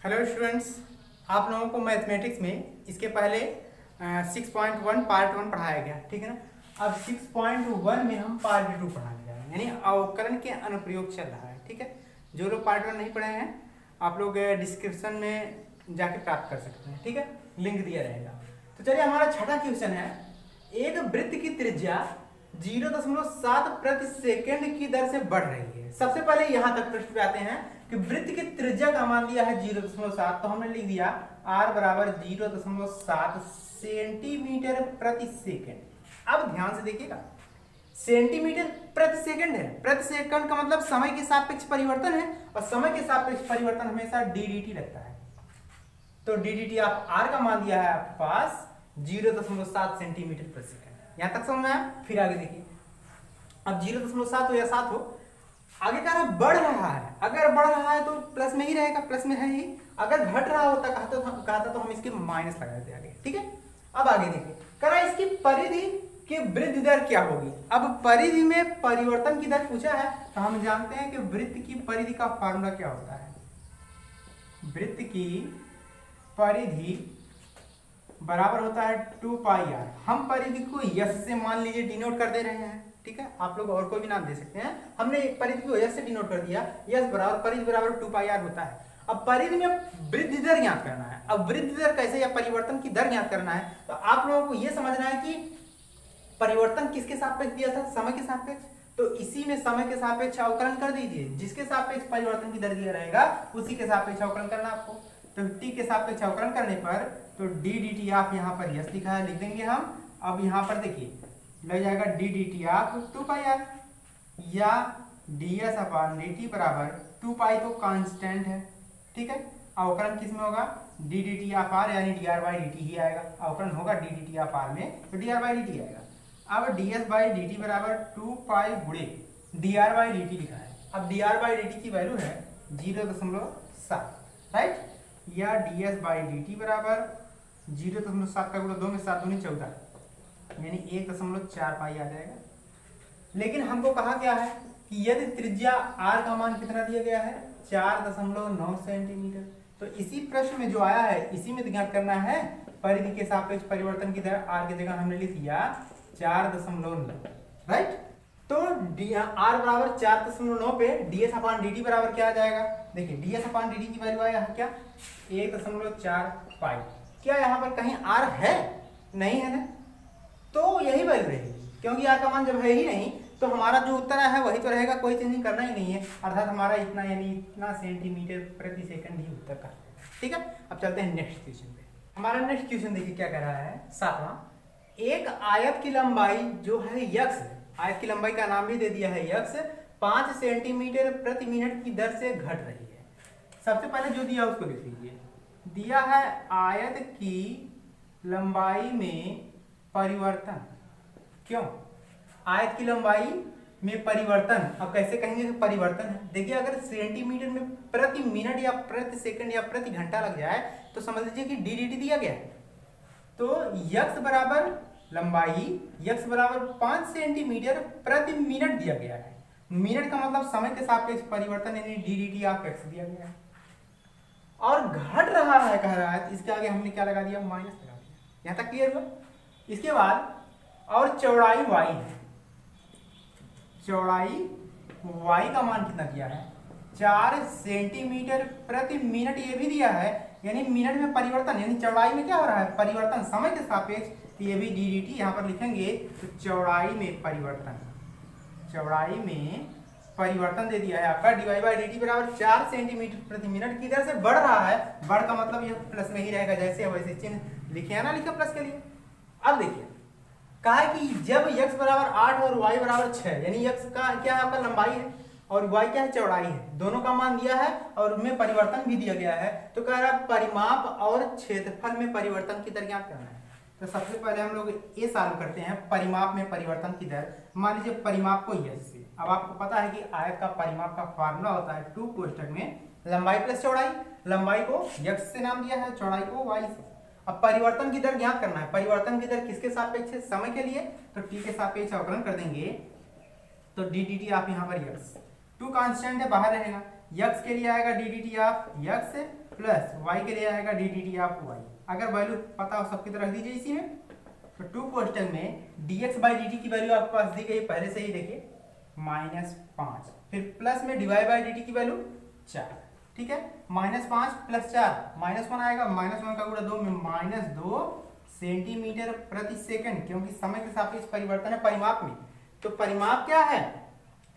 Hello students, आप लोगों को मैथमेटिक्स में इसके पहले 6.1 पार्ट 1 पढ़ाया गया, ठीक है ना। अब 6.1 में हम पार्ट 2 पढ़ाने जा रहे हैं, यानी अवकलन के अनुप्रयोग चल रहा है, ठीक है। जो लोग पार्ट 1 नहीं पढ़े हैं आप लोग डिस्क्रिप्शन में जाके प्राप्त कर सकते हैं, ठीक है, लिंक दिया रहेगा। तो चलिए, हमारा छठा क्वेश्चन है, एक वृत्त की त्रिज्या 0.7 प्रति सेकंड की दर से बढ़ रही है। सबसे पहले यहां तक प्रश्न पे आते हैं कि वृत्त की त्रिज्या का मान दिया है 0.7, तो हमने लिख दिया r बराबर 0.7 सेंटीमीटर प्रति सेकंड। अब ध्यान से देखिएगा, सेंटीमीटर प्रति सेकंड है, प्रति सेकंड का मतलब समय के सापेक्ष परिवर्तन है, और समय के सापेक्ष परिवर्तन हमेशा ddT लगता है। तो ddT आप r का मान दिया है आपके पास 0.7 सेंटीमीटर प्रति सेकंड। यहां तक समझ में आया? फिर आगे देखिए, अब 0.7 हो या 7 हो, आगे कह रहा है बढ़ रहा है। अगर बढ़ रहा है तो प्लस में ही रहेगा, प्लस में है ही। अगर घट रहा होता कहता तो हम इसके माइनस लगा देते आगे, ठीक है। अब आगे देखिए, कह रहा है इसकी परिधि की वृद्धि दर क्या होगी। अब परिधि में परिवर्तन की दर पूछा है, तो हम जानते हैं कि वृत्त की परिधि का फार्मूला क्या होता है। वृत्त की परिधि बराबर होता है 2πr। हम परिधि को यस से मान लीजिए डिनोट कर दे रहे हैं, ठीक है। आप लोग और कोई भी नाम दे सकते हैं, हमने परिधि को यस से डिनोट कर दिया। यस बराबर परिधि बराबर 2πr होता है। अब परिधि में वृद्धि दर ज्ञात करना है। अब वृद्धि दर कैसे, या परिवर्तन की दर ज्ञात करना है, तो आप लोगों को यह समझना है कि परिवर्तन किसके सापेक्ष दिया था, समय के सापेक्ष। तो इसी में समय के सापेक्ष अवकलन कर दीजिए। जिसके सापेक्ष परिवर्तन की दर दिया रहेगा उसी के सापेक्ष अवकलन करना आपको। तो t के सापेक्ष अवकलन करने पर तो ddT आप यहाँ पर यस लिखा है, लिख देंगे हम। अब यहाँ पर देखिए लग जाएगा ddT आप 2πr, या ds अपॉन dt बराबर 2π, तो कांस्टेंट है, ठीक है। अवकलन किस में होगा, ddT ऑफ r, यानी dr बाई dt ही आएगा। अवकलन होगा ddT ऑफ r में, तो dr बाई dt आएगा। अब ds बाई dt बराबर 2π गुणे dr बाई dt लिखा है। अब dr बाई dt की वैल्यू है 0.7, राइट, या ds बाई dt बराबर 0.7 का गुणा 2 में 7 दूनी 14, यानी 1.4π आ जाएगा। लेकिन हमको कहा क्या है कि यदि त्रिज्या r का मान कितना दिया गया है, 4.9 सेंटीमीटर। तो इसी प्रश्न में जो आया है इसी में ज्ञात करना है परिधि के सापेक्ष परिवर्तन की दर। r की जगह हमने लिख दिया 4.9, राइट। तो r बराबर 4.9 पे ds अपॉन dt बराबर क्या आ जाएगा, देखिए ds अपॉन dt की वैल्यू आया क्या, 1.4π। क्या यहाँ पर कहीं r है? नहीं है ना, तो यही वैल्यू रहेगी, क्योंकि r का मान जब है ही नहीं तो हमारा जो उत्तर है वही तो रहेगा, कोई चेंजिंग करना ही नहीं है। अर्थात हमारा इतना, यानी इतना सेंटीमीटर प्रति सेकंड ही उत्तर का, ठीक है। अब चलते हैं नेक्स्ट क्वेश्चन पे। हमारा नेक्स्ट क्वेश्चन देखिए क्या कह रहा है, 7वां। एक आयत की लंबाई जो है यक्स, आयत की लंबाई का नाम भी दे दिया है यक्स, 5 सेंटीमीटर प्रति मिनट की दर से घट रही है। सबसे पहले जो दिया उसको लिख लीजिए। दिया है आयत की लंबाई में परिवर्तन। क्यों आयत की लंबाई में परिवर्तन? अब कैसे कहेंगे कि परिवर्तन है? देखिए, अगर सेंटीमीटर में प्रति मिनट या प्रति सेकंड या प्रति घंटा लग जाए तो समझ लीजिए कि ddT दिया गया है। तो यक्स बराबर लंबाई, यक्स बराबर 5 सेंटीमीटर प्रति मिनट दिया गया है। मिनट का मतलब समय के सापेक्ष परिवर्तन, यानी ddT ऑफ x दिया गया है। और घट रहा है कह रहा है, इसके आगे हमने क्या लगा दिया, माइनस लगा दिया। यहां तक क्लियर हुआ? इसके बाद और चौड़ाई y है। चौड़ाई y का मान कितना दिया है, 4 सेंटीमीटर प्रति मिनट, ये भी दिया है, यानी मिनट में परिवर्तन, यानी चौड़ाई में क्या हो रहा है, परिवर्तन समय के सापेक्ष। तो ये भी ddT यहां पर लिखेंगे, तो चौड़ाई में परिवर्तन, चौड़ाई में परिवर्तन दे दिया है आपका dy बाई dt बराबर 4 सेंटीमीटर प्रति मिनट की दर से बढ़ रहा है। बढ़ का मतलब यह प्लस में ही रहेगा, जैसे वैसे चिन्ह लिखे है ना, लिखे प्लस के लिए। अब देखिए कहा है कि जब x बराबर 8 और y बराबर 6, यानी x का क्या है आपका लंबाई है और y क्या है, चौड़ाई है, दोनों का मान दिया है और उनमें परिवर्तन भी दिया गया है। तो कह रहा है परिमाप और क्षेत्रफल में परिवर्तन की दर ज्ञात करना है। तो सबसे पहले हम लोग ये सॉल्व करते हैं, परिमाप में परिवर्तन की दर। मान लीजिए परिमाप को यस से, अब आपको पता है कि आयत का परिमाप का फार्मूला होता है 2 कोष्ठक में लंबाई प्लस चौड़ाई। लंबाई को x से नाम दिया है, चौड़ाई को y से। अब परिवर्तन की दर ज्ञात करना है। परिवर्तन की दर किसके सापेक्ष है, समय के लिए, तो t के सापेक्ष अवकलन कर देंगे। तो ddT आप यहाँ पर x 2 कांस्टेंट है, बाहर रहेगा, x के लिए आएगा D d t of x plus y के लिए आएगा D d t of y। अगर वैल्यू पता हो सबकी तरह रख दीजिए इसी में। तो टू क्वेश्चन में dx बाई डी टी की वैल्यू आपके पास दी गई पहले से ही देखिए -5, फिर प्लस में dy बाई डी टी की वैल्यू 4, ठीक है। -5 प्लस 4 -1 आएगा, -1 का गुणा 2 में -2 सेंटीमीटर प्रति सेकंड, क्योंकि समय के सापेक्ष परिवर्तन है परिमाप में। तो परिमाप क्या है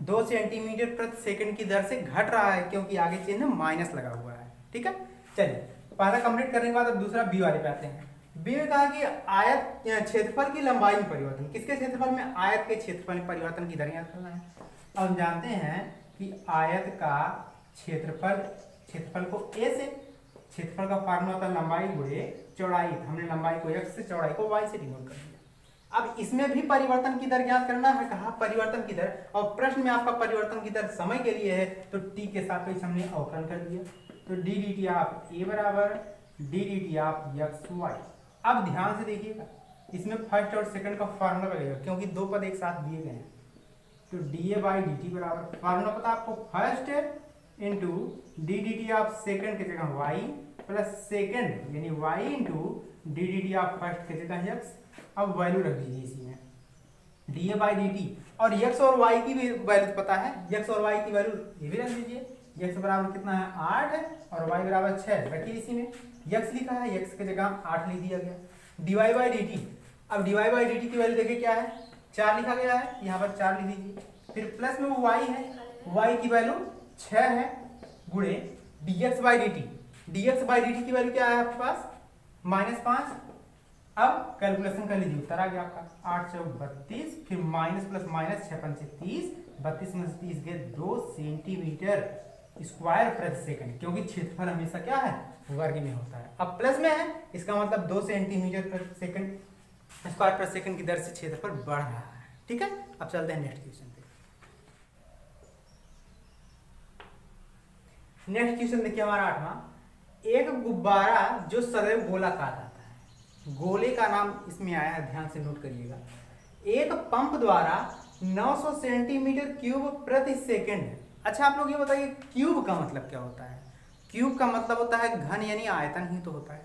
2 सेंटीमीटर प्रति सेकंड की दर से घट रहा है, क्योंकि आगे चिन्ह माइनस लगा हुआ है, ठीक है। चलिए पहला कंप्लीट करने के बाद अब दूसरा बी वाले पे आते हैं। बी में कहा कि आयत क्षेत्रफल की लंबाई में परिवर्तन, किसके क्षेत्रफल में, आयत के क्षेत्रफल में परिवर्तन की दर याद करना है। अब हम जानते हैं कि आयत का क्षेत्रफल को ए से, क्षेत्रफल का फार्मूला होता है लंबाई गुणे चौड़ाई, हमने लंबाई को x से चौड़ाई को y से डिनोट कर दिया। अब इसमें भी परिवर्तन की दर ज्ञात करना है, कहा परिवर्तन की दर, और प्रश्न में आपका परिवर्तन की दर समय के लिए है, तो t के सापेक्ष हमने अवकलन कर दिया। तो d d t of a बराबर d d t of x y. अब ध्यान से देखिएगा, इसमें फर्स्ट और सेकंड का फार्मूला लगेगा, क्योंकि दो पद एक साथ दिए गए हैं। तो d a by d t बराबर फार्मूला पता आपको, first into d d t of second की जगह वाई प्लस सेकंड यानी y into d d t of first की जगह एक्स। अब वैल्यू रख दीजिए इसी में d a by d t, और एक्स और वाई की भी वैल्यू पता है, एक्स और वाई की वैल्यू ये भी रख दीजिए। x बराबर कितना है 8 है और y बराबर 6, रखिए इसी में x लिखा है, x की जगह 8 लिख दिया गया। dy बाई डी टी, अब dy बाई डी टी की वैल्यू देखिए क्या है 4 लिखा गया है, यहाँ पर 4 लिख दीजिए। फिर प्लस में वो y है, y की वैल्यू 6 है, गुणे dx by d T, dx by d T की वैल्यू क्या है आपके पास -5। अब कैलकुलेशन कर लीजिए, उत्तर आ गया आपका 8 चौक 32, फिर माइनस प्लस माइनस 6 पंचे 30, 32 में 30 गए 2 सेंटीमीटर स्क्वायर प्रति सेकंड, क्योंकि क्षेत्रफल हमेशा क्या है वर्ग में होता है। अब प्लस में है, इसका मतलब 2 सेंटीमीटर प्रति सेकंड स्क्वायर प्रति सेकंड की दर से क्षेत्रफल बढ़ रहा है, ठीक है। अब चलते हैं नेक्स्ट क्वेश्चन पे। नेक्स्ट क्वेश्चन देखिए हमारा 8वां। एक गुब्बारा जो सदैव गोलाकार आता है, गोले का नाम इसमें आया है, ध्यान से नोट करिएगा। एक पंप द्वारा 900 सेंटीमीटर क्यूब प्रति सेकंड। अच्छा आप लोग ये बताइए क्यूब का मतलब क्या होता है। क्यूब का मतलब होता है घन, यानी आयतन ही तो होता है।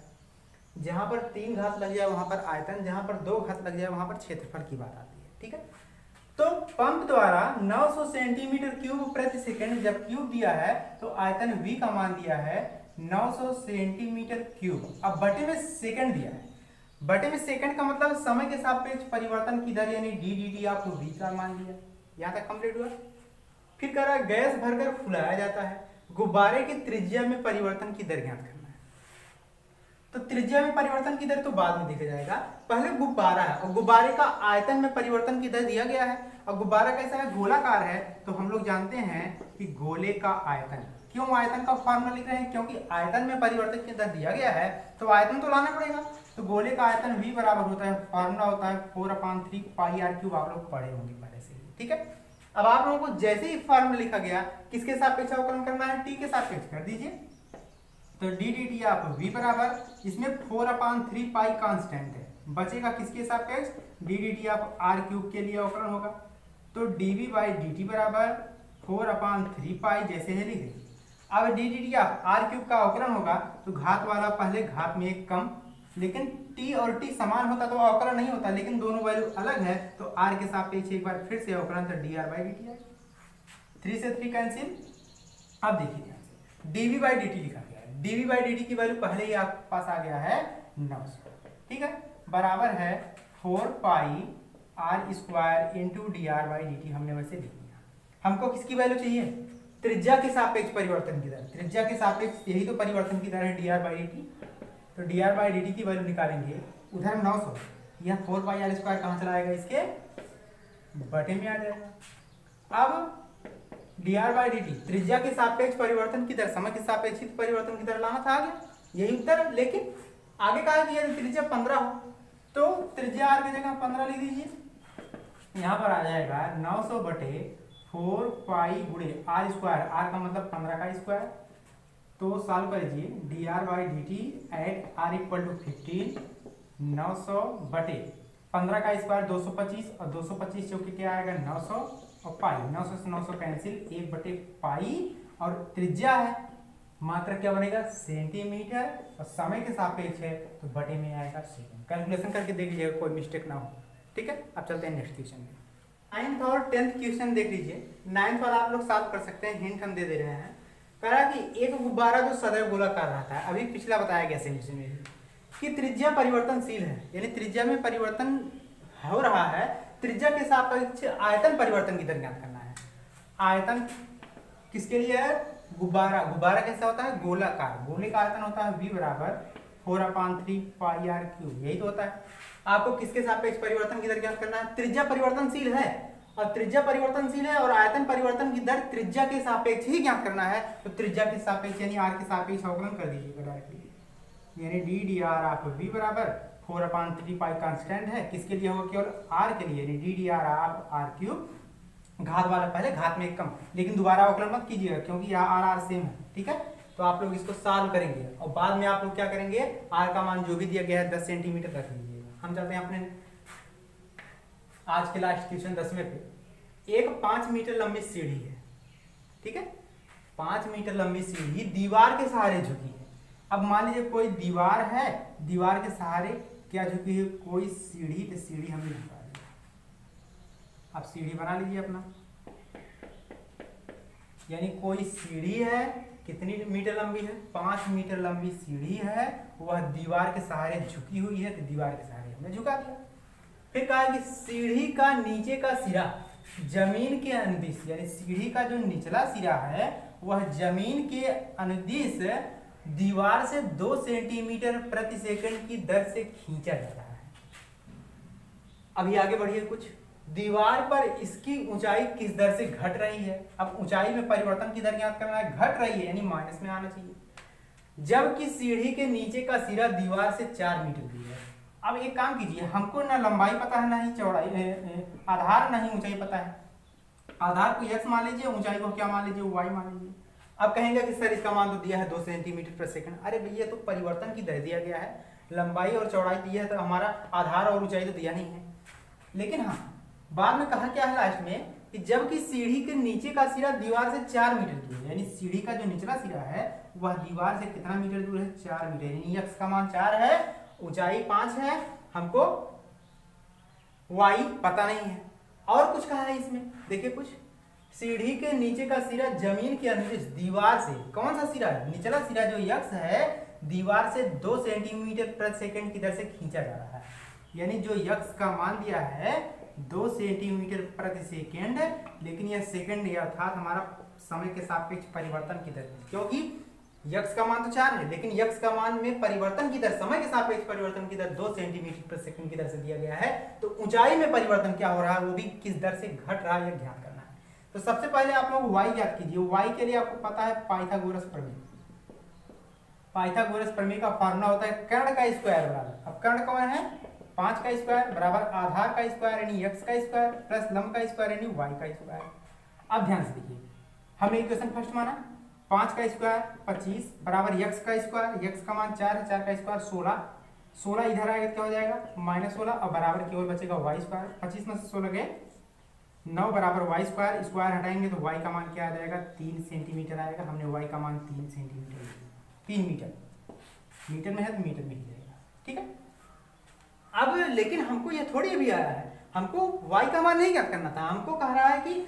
जहां पर 3 घात लग जाए वहां पर आयतन, जहां पर 2 घात लग जाए वहां पर क्षेत्रफल की बात आती है, ठीक है। तो पंप द्वारा 900 सेंटीमीटर क्यूब प्रति सेकंड जब क्यूब दिया है तो आयतन v का मान दिया है 900 सेंटीमीटर क्यूब। अब बटे में सेकंड दिया है, बटे में सेकंड का मतलब समय के सापेक्ष परिवर्तन की दर यानी डी डी टी आपको v का मान दिया। यहाँ तक कंप्लीट हुआ। फिर कह रहा है गैस भरकर फुलाया जाता है, गुब्बारे की त्रिज्या में परिवर्तन की दर ज्ञात करना है। तो त्रिज्या में परिवर्तन की दर तो बाद में देखा जाएगा, पहले गुब्बारा है और गुब्बारे का आयतन में परिवर्तन की दर दिया गया है। और गुब्बारा कैसा है, गोलाकार है, तो हम लोग जानते हैं कि गोले का आयतन। क्यों आयतन का फॉर्मूला लिख रहे हैं, क्योंकि आयतन में परिवर्तन की दर दिया गया है तो आयतन तो लाना पड़ेगा। तो गोले का आयतन v बराबर होता है, फॉर्मूला होता है 4/3 पाई r क्यूब, आप लोग पढ़े होंगे पहले से ही, ठीक है। अब आप लोगों को जैसे ही फॉर्मूला लिखा गया किसके सापेक्ष अवकलन करना है, t के सापेक्ष कर दीजिए। तो डी डी टी आप v बराबर, इसमें 4/3 पाई कांस्टेंट है, बचेगा किसके सापेक्ष, डी डी टी आप r क्यूब के लिए अवकलन होगा। तो dv बाई डी टी बराबर 4/3 पाई, जैसे है लिख दीजिए। अब डी डी टी आप r क्यूब का अवकलन होगा तो घात वाला पहले, घात में एक कम, लेकिन t और t समान होता तो अवकलन नहीं होता, लेकिन दोनों वैल्यू अलग है तो r के सापेक्ष एक बार फिर से अवकलन, तो dr बाई डी टी है, 3 से 3 कैंसिल। अब देखिए dv बाई डी टी लिखा गया है, dv बाई डी टी की वैल्यू पहले ही आपके पास आ गया है 900, ठीक है, बराबर है 4 पाई r square into D r by d T. हमने वैसे लिख दिया। हमको किसकी वैल्यू चाहिए, त्रिज्या के सापेक्ष परिवर्तन की दर, त्रिज्या के सापेक्ष यही तो परिवर्तन की दर है dr बाई डी टी। तो dr बाई डी टी की वैल्यू निकालेंगे, उधर 900, यह 4 पाई r स्क्वायर कहाँ चला आएगा, इसके बटे में आ जाएगा। अब dr बाई डी टी त्रिज्या के सापेक्ष परिवर्तन की दर, समय के सापेक्षित परिवर्तन की दर लाना था आगे, यही उत्तर। लेकिन आगे कहा कि यदि त्रिज्या 15 हो तो त्रिज्या r की जगह 15 लिख दीजिए। यहाँ पर आ जाएगा 900 बटे 4 पाई गुणे r स्क्वायर, r का मतलब 15 का स्क्वायर। तो सॉल्व करिए, d r by d t at r equal to 15, 900 बटे 15 का स्क्वायर 225, और 225 जो कि क्या आएगा 900, और पाई 900 से 900 कैंसिल, 1 बटे पाई और त्रिज्या है, मात्रा क्या बनेगा सेंटीमीटर, और समय के सापेक्ष है तो बटे में आएगा सेकंड। कैलकुलेशन करके देख लीजिएगा कोई मिस्टेक ना हो, ठीक है। अब चलते हैं नेक्स्ट क्वेश्चन में। 9th और 10th क्वेश्चन देख लीजिए। 9th वाला आप लोग सॉल्व कर सकते हैं, हिंट हम दे रहे हैं। कह रहा कि एक गुब्बारा जो सदैव गोलाकार रहता है, अभी पिछला बताया गया सेंटेंस में कि त्रिज्या परिवर्तनशील है, यानी त्रिज्या में परिवर्तन हो रहा है, त्रिज्या के सापेक्ष आयतन परिवर्तन की दर ज्ञात करना है। आयतन किसके लिए है? गुब्बारा। गुब्बारा कैसा होता है? गोलाकार। गोले का आयतन होता है V बराबर 4/3 पाई r क्यूब, यही तो होता है। आपको किसके सापेक्ष परिवर्तन की दर ज्ञात करना है? त्रिज्या परिवर्तनशील है, और त्रिज्या परिवर्तनशील है और आयतन परिवर्तन की दर त्रिज्या के सापेक्ष ही ज्ञात करना है। तो त्रिज्या के सापेक्ष यानी r के सापेक्ष अवकलन कर दीजिएगा डायरेक्टली, यानी ddr ऑफ v बराबर 4/3 पाई कांस्टेंट है, किसके लिए होगा? केवल r के लिए, यानी ddr ऑफ r क्यूब, घात वाला पहले घात में एक कम, लेकिन दोबारा अवकलन मत कीजिएगा क्योंकि यहाँ r सेम है, ठीक है। तो आप लोग इसको सॉल्व करेंगे और बाद में आप लोग क्या करेंगे, r का मान जो भी दिया गया है 10 सेंटीमीटर रख लीजिएगा। हम चलते हैं अपने आज के लास्ट क्वेश्चन 10वें पे। एक 5 मीटर लंबी सीढ़ी है, ठीक है। 5 मीटर लंबी सीढ़ी दीवार के सहारे झुकी है। अब मान लीजिए कोई दीवार है, दीवार के सहारे क्या झुकी है? कोई सीढ़ी, तो सीढ़ी हमने झुका दी। अब सीढ़ी बना लीजिए अपना, यानी कोई सीढ़ी है, कितनी मीटर लंबी है? 5 मीटर लंबी सीढ़ी है, वह दीवार के सहारे झुकी हुई है, तो दीवार के सहारे हमने झुका दिया। फिर कहा कि सीढ़ी का नीचे का सिरा जमीन के अनुदिश, यानी सीढ़ी का जो निचला सिरा है वह जमीन के अनुदिश दीवार से 2 सेंटीमीटर प्रति सेकंड की दर से खींचा जा रहा है। अभी आगे बढ़िए कुछ। दीवार पर इसकी ऊंचाई किस दर से घट रही है? अब ऊंचाई में परिवर्तन की दर ज्ञात करना है, घट रही है यानी माइनस में आना चाहिए। जबकि सीढ़ी के नीचे का सिरा दीवार से 4 मीटर दूर है। अब एक काम कीजिए, हमको ना लंबाई पता है ना ही चौड़ाई, आधार नहीं ऊंचाई पता है। आधार को x मान लीजिए, ऊंचाई को क्या मान लीजिए? y मान लीजिए। अब कहेंगे कि सर इसका मान तो दिया है 2 सेंटीमीटर प्रति सेकंड। अरे भैया तो परिवर्तन की दर दिया गया है, लंबाई और चौड़ाई दिया है, तो हमारा आधार और ऊंचाई तो दिया नहीं है। लेकिन हाँ, बाद में कहा क्या है लास्ट में कि जबकि सीढ़ी के नीचे का सिरा दीवार से 4 मीटर दूर है, यानी सीढ़ी का जो निचला सिरा है वह दीवार से कितना मीटर दूर है? 4 मीटर, यानी x का मान 4 है, ऊंचाई 5 है, हमको y पता नहीं है। और कुछ कहा है इसमें, देखिए कुछ, सीढ़ी के नीचे का सिरा जमीन के अनुदिश दीवार से, कौन सा सिरा? निचला सिरा जो x है दीवार से 2 सेंटीमीटर प्रति सेकंड की दर से खींचा जा रहा है, यानी जो x का मान दिया है 2 सेंटीमीटर प्रति सेकंड, लेकिन यह सेकंड अर्थात हमारा समय के सापेक्ष परिवर्तन की दर, क्योंकि x का मान तो 4 है, लेकिन x का मान में परिवर्तन की दर, समय के सापेक्ष परिवर्तन की दर 2 सेंटीमीटर प्रति सेकंड की दर से दिया गया है। तो ऊंचाई में परिवर्तन क्या हो रहा है, वो भी किस दर से घट रहा है, यह ज्ञात करना है। तो सबसे पहले आप लोग y ज्ञात कीजिए। y के लिए आपको पता है पाइथागोरस प्रमेय। पाइथागोरस प्रमेय का फॉर्मूला होता है कर्ण का स्क्वायर बराबर, अब कर्ण कौन है? 5 का स्क्वायर बराबर आधार का स्क्वायर यानी x का स्क्वायर प्लस लंब का स्क्वायर यानी y का स्क्वायर। अब ध्यान से देखिए, हमने इक्वेशन फर्स्ट माना 5 का स्क्वायर 25 बराबर x का स्क्वायर, x का मान 4 है, 4 का स्क्वायर 16, 16 इधर आएगा क्या हो जाएगा? -16, और बराबर केवल बचेगा y स्क्वायर। 25 में से 16 गए 9 बराबर y स्क्वायर, स्क्वायर हटाएंगे तो y का मान क्या आ जाएगा? 3 सेंटीमीटर आएगा। हमने y का मान 3 सेंटीमीटर, 3 मीटर, मीटर में है तो मीटर में ही जाएगा, ठीक है। अब लेकिन हमको ये थोड़ी भी आया है, हमको y का मान नहीं ज्ञात करना था, हमको कह रहा है कि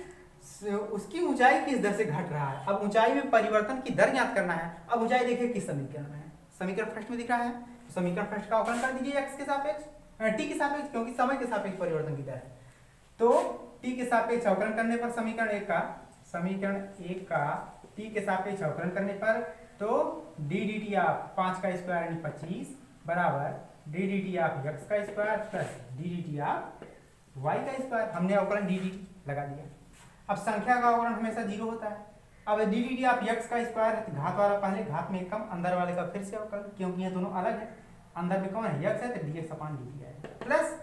उसकी ऊंचाई किस दर से घट रहा है। अब ऊंचाई में परिवर्तन की दर ज्ञात करना है। अब ऊंचाई देखिए किस समीकरण में है, समीकरण फर्स्ट में दिख रहा है, समीकरण फर्स्ट का अवकलन कर दीजिए x के सापेक्ष, t के सापेक्ष, क्योंकि समय के सापेक्ष परिवर्तन की दर है। तो t के सापेक्ष अवकलन करने पर समीकरण 1 का t के सापेक्ष अवकलन करने पर तो d dt ऑफ 5 का स्क्वायर यानी 25 बराबर d dt ऑफ x का square plus d dt of y का स्क्वायर। हमने अवकलन d dt लगा दिया। अब संख्या का अवकलन हमेशा 0 होता है। अब d dt ऑफ x का स्क्वायर है, घात वाला पहले घात में कम, अंदर वाले का फिर से अवकलन, क्योंकि ये दोनों अलग है। अंदर में कौन है? x है, तो dx अपान dt है, प्लस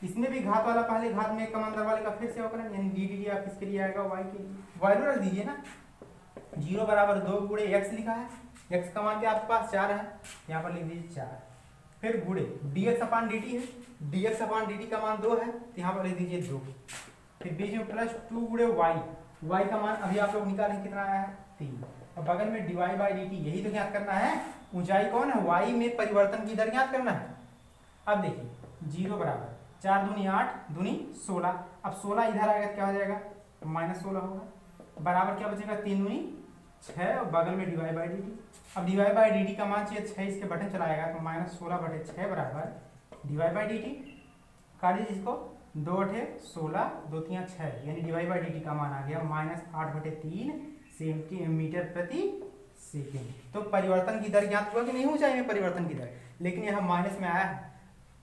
इसमें भी घात वाला पहले घात में कम, अंदर वाले का फिर से अवकलन, यानी d dt ऑफ किसके लिए आएगा? y के लिए। वैल्यू रख दीजिए ना, 0 बराबर 2 गुणे x लिखा है, x का मान क्या आपके पास 4 है, यहाँ पर लिख दीजिए 4, फिर गुणे dx अपान dt है, dx अपान dt का मान 2 है, तो यहाँ पर लिख दीजिए 2, फिर बीच में प्लस 2 गुणे y, y का मान अभी आप लोग निकालें कितना आया है? 3 और बगल में dy/dt, यही तो ज्ञात करना है। ऊंचाई कौन है, y में परिवर्तन की दर ज्ञात करना है। अब देखिए 0 बराबर 4 दूनी 8 दूनी 16, अब 16 इधर आएगा क्या हो जाएगा, -16 होगा, बराबर क्या बचेगा 3 दूनी 6 और बगल में dy/dt। अब dy/dt का मान चाहिए 6, इसके बटन चलाएगा तो -16/6 बराबर dy/dt, काट दीजिए इसको, 2/16 2 3 6, यानी dy/dt का मान आ गया -8/3 सेंटीमीटर प्रति सेकेंड। तो परिवर्तन की दर ज्ञात हुआ कि नहीं ऊंचाई में परिवर्तन की दर, लेकिन यह माइनस में आया है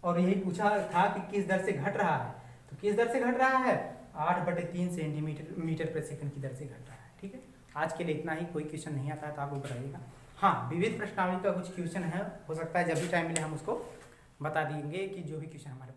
और यही पूछा था कि किस दर से घट रहा है, तो किस दर से घट रहा है, 8/3 सेंटीमीटर प्रति सेकंड की दर से घट रहा है। ठीक है, आज के लिए इतना ही। कोई क्वेश्चन नहीं आता है तो आप बताइएगा। हाँ, विविध प्रश्नावली का कुछ क्वेश्चन है, हो सकता है जब भी टाइम मिले हम उसको बता देंगे कि जो भी क्वेश्चन हमारे